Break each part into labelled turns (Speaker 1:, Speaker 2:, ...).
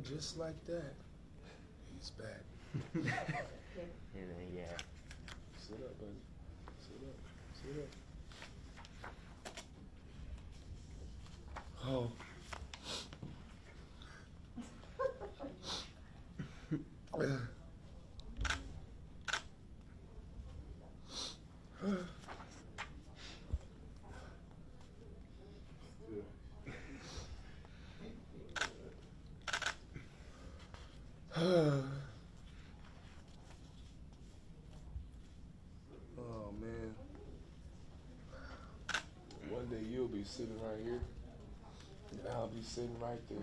Speaker 1: just like that, he's back.
Speaker 2: Yeah.
Speaker 1: Sit up, buddy. Sit up. Sit up. Oh. Oh man. One day you'll be sitting right here, and I'll be sitting right there.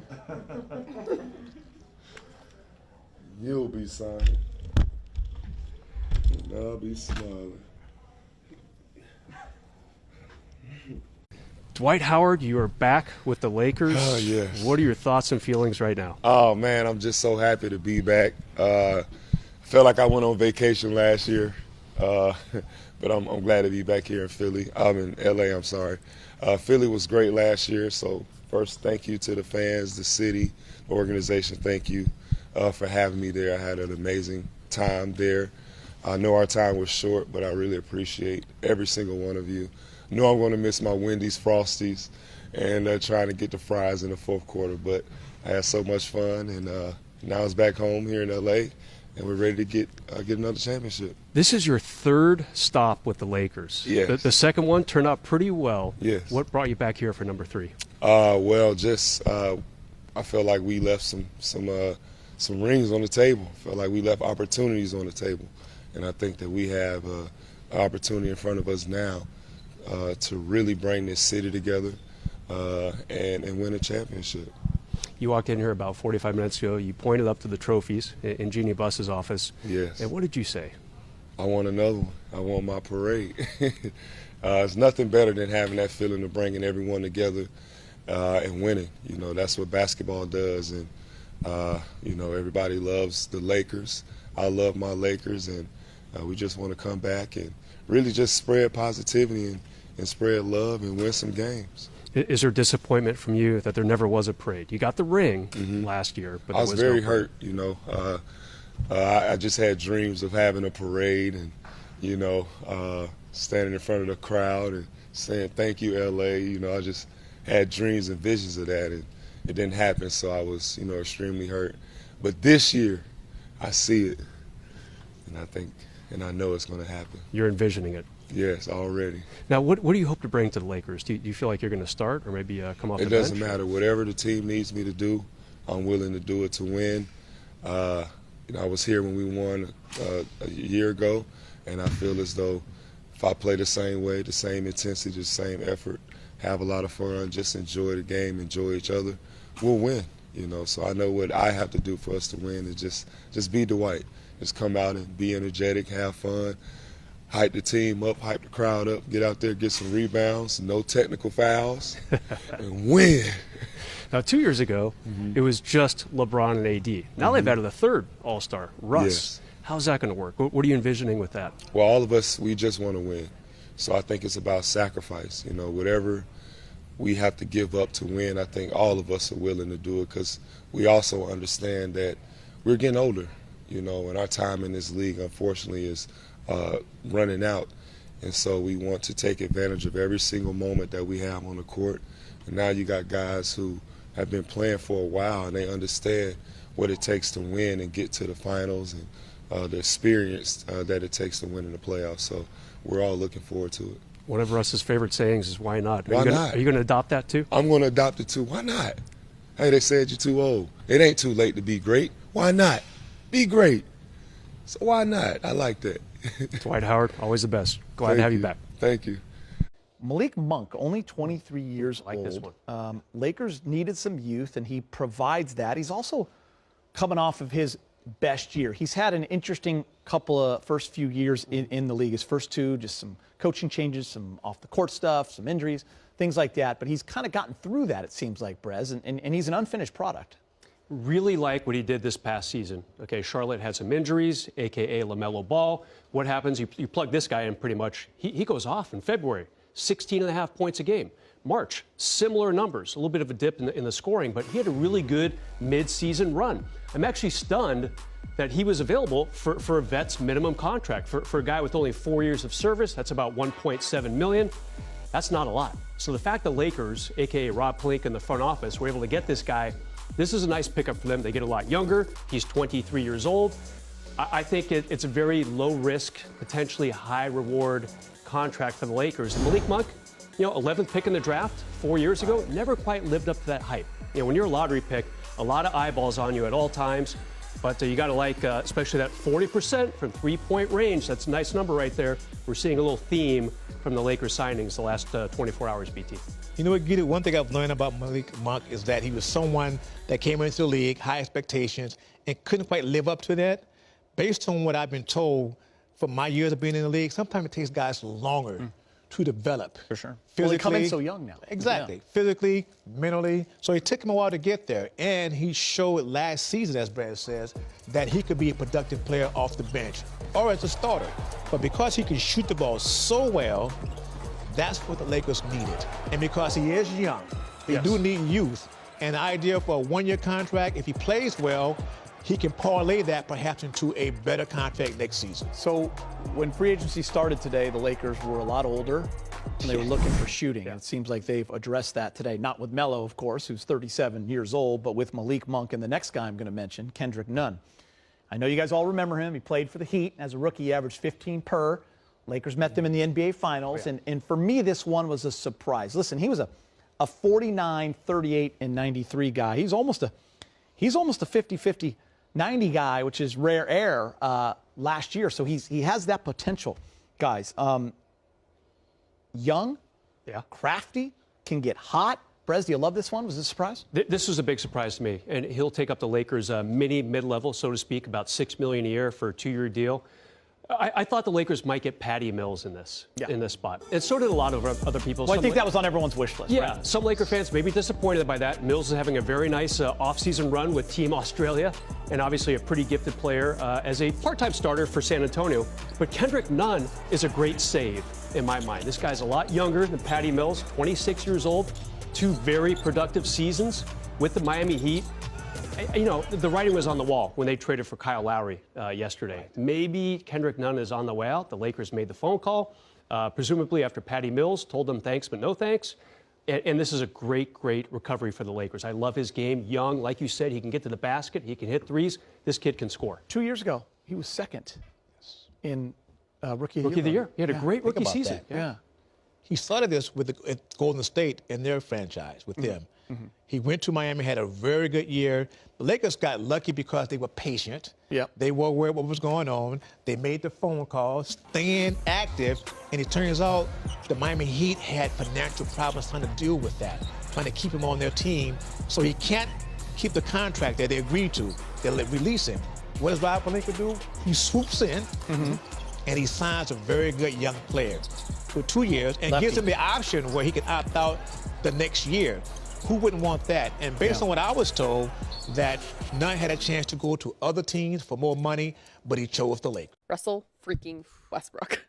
Speaker 1: You'll be signing, and I'll be smiling.
Speaker 3: Dwight Howard, you are back with the Lakers.
Speaker 1: Oh, yes.
Speaker 3: What are your thoughts and feelings right now?
Speaker 1: Oh man, I'm just so happy to be back. Felt like I went on vacation last year, but I'm glad to be back here in Philly. I'm in LA, I'm sorry. Philly was great last year, so first thank you to the fans, the city, the organization, thank you for having me there. I had an amazing time there. I know our time was short, but I really appreciate every single one of you. I know I'm going to miss my Wendy's Frosties and trying to get the fries in the fourth quarter, but I had so much fun, and now it's back home here in LA, and we're ready to get another championship.
Speaker 3: This is your third stop with the Lakers.
Speaker 1: Yes.
Speaker 3: The second one turned out pretty well.
Speaker 1: Yes.
Speaker 3: What brought you back here for number 3?
Speaker 1: Well, just I felt like we left some rings on the table. I felt like we left opportunities on the table, and I think that we have an opportunity in front of us now to really bring this city together and win a championship.
Speaker 3: You walked in here about 45 minutes ago. You pointed up to the trophies in Jeannie Buss's office.
Speaker 1: Yes.
Speaker 3: And what did you say?
Speaker 1: I want another one. I want my parade. It's nothing better than having that feeling of bringing everyone together and winning. You know, that's what basketball does. And, you know, everybody loves the Lakers. I love my Lakers. And we just want to come back and really just spread positivity and spread love and win some games.
Speaker 3: Is there disappointment from you that there never was a parade? You got the ring last year, but
Speaker 1: I was
Speaker 3: there
Speaker 1: very
Speaker 3: no
Speaker 1: hurt, you know. I just had dreams of having a parade and, you know, standing in front of the crowd and saying, thank you, LA. You know, I just had dreams and visions of that, and it didn't happen, so I was, you know, extremely hurt. But this year, I see it, and I know it's going to happen.
Speaker 3: You're envisioning it.
Speaker 1: Yes, already.
Speaker 3: Now, what do you hope to bring to the Lakers? Do you feel like you're going to start or maybe come off the bench?
Speaker 1: It doesn't matter. Whatever the team needs me to do, I'm willing to do it to win. You know, I was here when we won a year ago, and I feel as though if I play the same way, the same intensity, the same effort, have a lot of fun, just enjoy the game, enjoy each other, we'll win. You know, so I know what I have to do for us to win is just be Dwight. Just come out and be energetic, have fun, hype the team up, hype the crowd up, get out there, get some rebounds, no technical fouls, and win.
Speaker 3: Now, 2 years ago, it was just LeBron and AD. Now they've added a third All-Star, Russ.
Speaker 1: Yes.
Speaker 3: How's that going to work? What are you envisioning with that?
Speaker 1: Well, all of us, we just want to win. So I think it's about sacrifice. You know, whatever we have to give up to win, I think all of us are willing to do it because we also understand that we're getting older, you know, and our time in this league, unfortunately, is running out. And so we want to take advantage of every single moment that we have on the court. And now you got guys who have been playing for a while, and they understand what it takes to win and get to the finals and the experience that it takes to win in the playoffs. So we're all looking forward to it.
Speaker 3: One of Russ's favorite sayings is, why not?
Speaker 1: Why not?
Speaker 3: Are you going to adopt that too?
Speaker 1: I'm going to adopt it too. Why not? Hey, they said you're too old. It ain't too late to be great. Why not? Be great. So why not? I like that.
Speaker 3: Dwight Howard, always the best. Glad to have you back.
Speaker 1: Thank you.
Speaker 4: Malik Monk, only 23 years
Speaker 3: like
Speaker 4: old.
Speaker 3: This one.
Speaker 4: Lakers needed some youth, and he provides that. He's also coming off of his best year. He's had an interesting couple of first few years in the league. His first two, just some coaching changes, some off-the-court stuff, some injuries, things like that. But he's kind of gotten through that, it seems like, Brez, and he's an unfinished product.
Speaker 3: Really like what he did this past season. Okay, Charlotte had some injuries, a.k.a. LaMelo Ball. What happens? You plug this guy in pretty much. He goes off in February. 16.5 points a game. March, similar numbers, a little bit of a dip in the scoring, but he had a really good mid-season run. I'm actually stunned that he was available for a vet's minimum contract. For a guy with only 4 years of service, that's about $1.7 million. That's not a lot. So the fact the Lakers, a.k.a. Rob Pelinka in the front office, were able to get this guy, this is a nice pickup for them. They get a lot younger. He's 23 years old. I think it's a very low-risk, potentially high-reward contract for the Lakers. Malik Monk, 11th pick in the draft 4 years ago, never quite lived up to that hype. When you're a lottery pick, a lot of eyeballs on you at all times, but you got to like, especially that 40% from three-point range. That's a nice number right there. We're seeing a little theme from the Lakers signings the last 24 hours, BT.
Speaker 2: You know what, Gita, one thing I've learned about Malik Monk is that he was someone that came into the league, high expectations, and couldn't quite live up to that. Based on what I've been told from my years of being in the league, sometimes it takes guys longer to develop.
Speaker 4: For sure.
Speaker 2: Physically,
Speaker 4: Well, they come in so young now.
Speaker 2: Exactly.
Speaker 4: Yeah.
Speaker 2: Physically, mentally. So it took him a while to get there. And he showed last season, as Brad says, that he could be a productive player off the bench or as a starter. But because he can shoot the ball so well, that's what the Lakers needed. And because he is young, they do need youth. And the idea for a one-year contract, if he plays well, he can parlay that perhaps into a better contract next season.
Speaker 4: So when free agency started today, the Lakers were a lot older and they were looking for shooting. It seems like they've addressed that today. Not with Melo, of course, who's 37 years old, but with Malik Monk and the next guy I'm going to mention, Kendrick Nunn. I know you guys all remember him. He played for the Heat. As a rookie, he averaged 15 per. Lakers met them in the NBA Finals. And for me, this one was a surprise. Listen, he was a 49, 38, and 93 guy. He's almost a 50-50 90 guy, which is rare air last year. So he has that potential, guys. Young, crafty, can get hot. Brez, do you love this one? Was this a surprise?
Speaker 3: This was a big surprise to me. And he'll take up the Lakers' mid-level, so to speak, about $6 million a year for a 2-year deal. I thought the Lakers might get Patty Mills in this spot. And so did a lot of other people.
Speaker 4: Well, I think that was on everyone's wish list.
Speaker 3: Yeah,
Speaker 4: right?
Speaker 3: Some Laker fans may be disappointed by that. Mills is having a very nice offseason run with Team Australia, and obviously a pretty gifted player as a part-time starter for San Antonio. But Kendrick Nunn is a great save in my mind. This guy's a lot younger than Patty Mills, 26 years old, 2 very productive seasons with the Miami Heat. The writing was on the wall when they traded for Kyle Lowry yesterday. Maybe Kendrick Nunn is on the way out. The Lakers made the phone call, presumably after Patty Mills told them thanks but no thanks. And this is a great, great recovery for the Lakers. I love his game. Young, like you said, he can get to the basket. He can hit threes. This kid can score.
Speaker 4: 2 years ago, he was second in Rookie of
Speaker 3: the Year. He had a great rookie season.
Speaker 2: Yeah. He started this with Golden State in their franchise with them. He went to Miami, had a very good year. The Lakers got lucky because they were patient. They were aware of what was going on. They made the phone calls, staying active, and it turns out the Miami Heat had financial problems trying to deal with that, trying to keep him on their team. So he can't keep the contract that they agreed to. They'll release him. What does Rob Pelinka do? He swoops in, and he signs a very good young player for 2 years and gives him the option where he can opt out the next year. Who wouldn't want that? And based on what I was told, that Nunn had a chance to go to other teams for more money, but he chose the Lakers.
Speaker 5: Russell freaking Westbrook.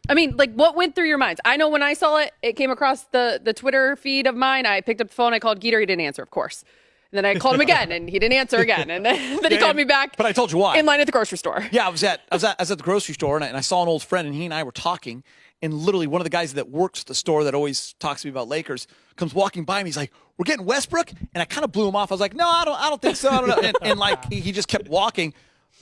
Speaker 5: I mean, like, what went through your minds? I know when I saw it, it came across the Twitter feed of mine. I picked up the phone. I called Geeter. He didn't answer, of course. And then I called him again, and he didn't answer again. And then he called me back.
Speaker 6: But I told you why.
Speaker 5: In line at the grocery store.
Speaker 6: Yeah, I was at the grocery store, and I saw an old friend, and he and I were talking. And literally, one of the guys that works at the store that always talks to me about Lakers comes walking by me. He's like, "We're getting Westbrook," and I kind of blew him off. I was like, "No, I don't think so." I don't know. And like he just kept walking.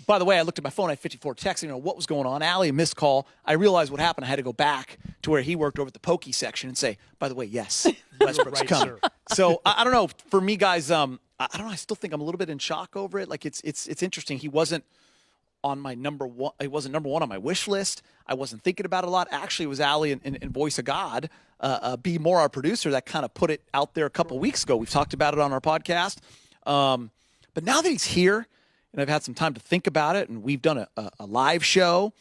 Speaker 6: By the way, I looked at my phone. I had 54 texts. What was going on? Allie, a missed call. I realized what happened. I had to go back to where he worked over at the pokey section and say, "By the way, yes, Westbrook's coming." So I don't know. For me, guys, I don't know. I still think I'm a little bit in shock over it. Like it's interesting. He wasn't on my number one. It wasn't number one on my wish list. I wasn't thinking about it a lot. Actually, it was Allie and Voice of God, Be More, our producer, that kind of put it out there a couple weeks ago. We've talked about it on our podcast. But now that he's here, and I've had some time to think about it, and we've done a live show,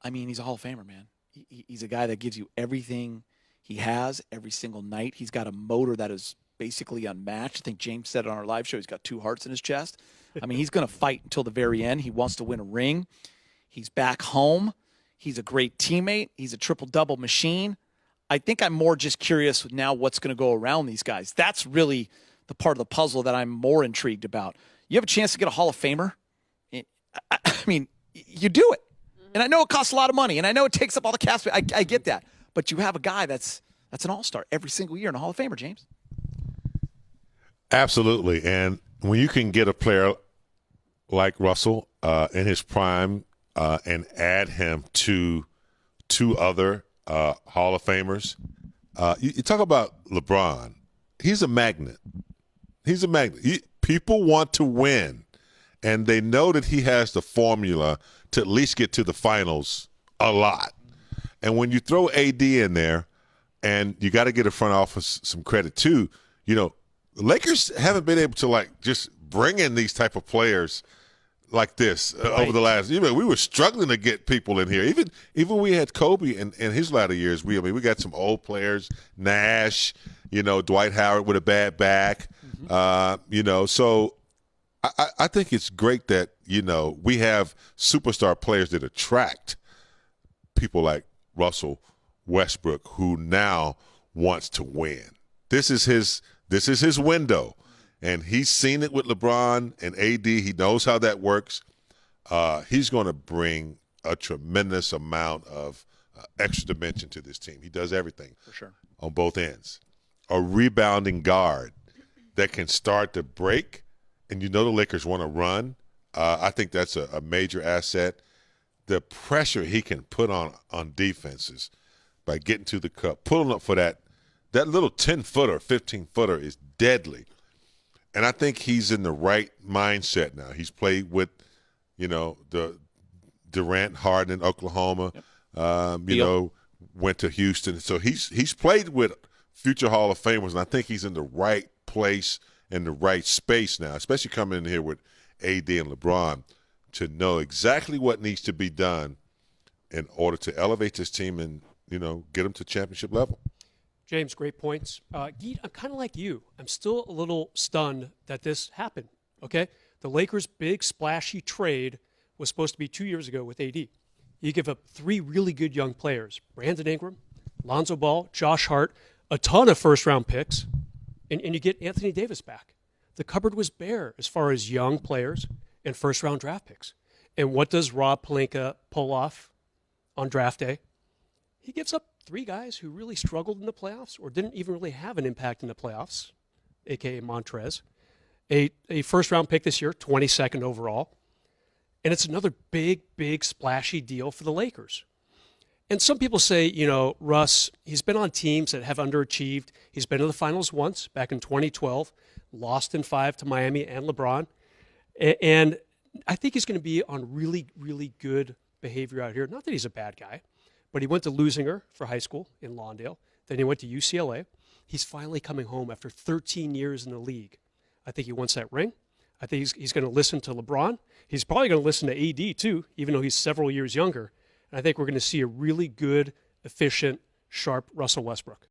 Speaker 6: I mean, he's a Hall of Famer, man. He's a guy that gives you everything he has every single night. He's got a motor that is basically unmatched. I think James said it on our live show. He's got 2 hearts in his chest. I mean, he's going to fight until the very end. He wants to win a ring. He's back home. He's a great teammate. He's a triple-double machine. I think I'm more just curious with now what's going to go around these guys. That's really the part of the puzzle that I'm more intrigued about. You have a chance to get a Hall of Famer. I mean, you do it. And I know it costs a lot of money, and I know it takes up all the cap space. I get that. But you have a guy that's an all-star every single year and a Hall of Famer, James.
Speaker 7: Absolutely. And when you can get a player like Russell in his prime and add him to two other Hall of Famers, you talk about LeBron. He's a magnet. He's a magnet. People want to win, and they know that he has the formula to at least get to the finals a lot. And when you throw AD in there, and you got to give the front office some credit too, the Lakers haven't been able to just bring in these type of players like this over the last. We were struggling to get people in here. Even we had Kobe in his latter years. We got some old players, Nash, Dwight Howard with a bad back. So I think it's great that we have superstar players that attract people like Russell Westbrook, who now wants to win. This is his window. And he's seen it with LeBron and AD. He knows how that works. He's going to bring a tremendous amount of extra dimension to this team. He does everything
Speaker 6: for sure
Speaker 7: on both ends. A rebounding guard that can start to break, and the Lakers want to run. I think that's a major asset. The pressure he can put on defenses by getting to the cup, pulling up for that little 10-footer, 15-footer is deadly. And I think he's in the right mindset now. He's played with, the Durant, Harden in Oklahoma. Yep. Went to Houston. So he's played with future Hall of Famers, and I think he's in the right place and the right space now, especially coming in here with AD and LeBron, to know exactly what needs to be done in order to elevate this team and, get them to championship level.
Speaker 3: James, great points. Geet, I'm kind of like you. I'm still a little stunned that this happened, okay? The Lakers' big, splashy trade was supposed to be 2 years ago with AD. You give up three really good young players, Brandon Ingram, Lonzo Ball, Josh Hart, a ton of first-round picks, and you get Anthony Davis back. The cupboard was bare as far as young players and first-round draft picks. And what does Rob Pelinka pull off on draft day? He gives up three guys who really struggled in the playoffs or didn't even really have an impact in the playoffs, a.k.a. Montrez. A first-round pick this year, 22nd overall. And it's another big, big, splashy deal for the Lakers. And some people say, Russ, he's been on teams that have underachieved. He's been to the finals once, back in 2012, lost in 5 to Miami and LeBron. And I think he's going to be on really, really good behavior out here. Not that he's a bad guy. But he went to Lusinger for high school in Lawndale. Then he went to UCLA. He's finally coming home after 13 years in the league. I think he wants that ring. I think he's going to listen to LeBron. He's probably going to listen to AD too, even though he's several years younger. And I think we're going to see a really good, efficient, sharp Russell Westbrook.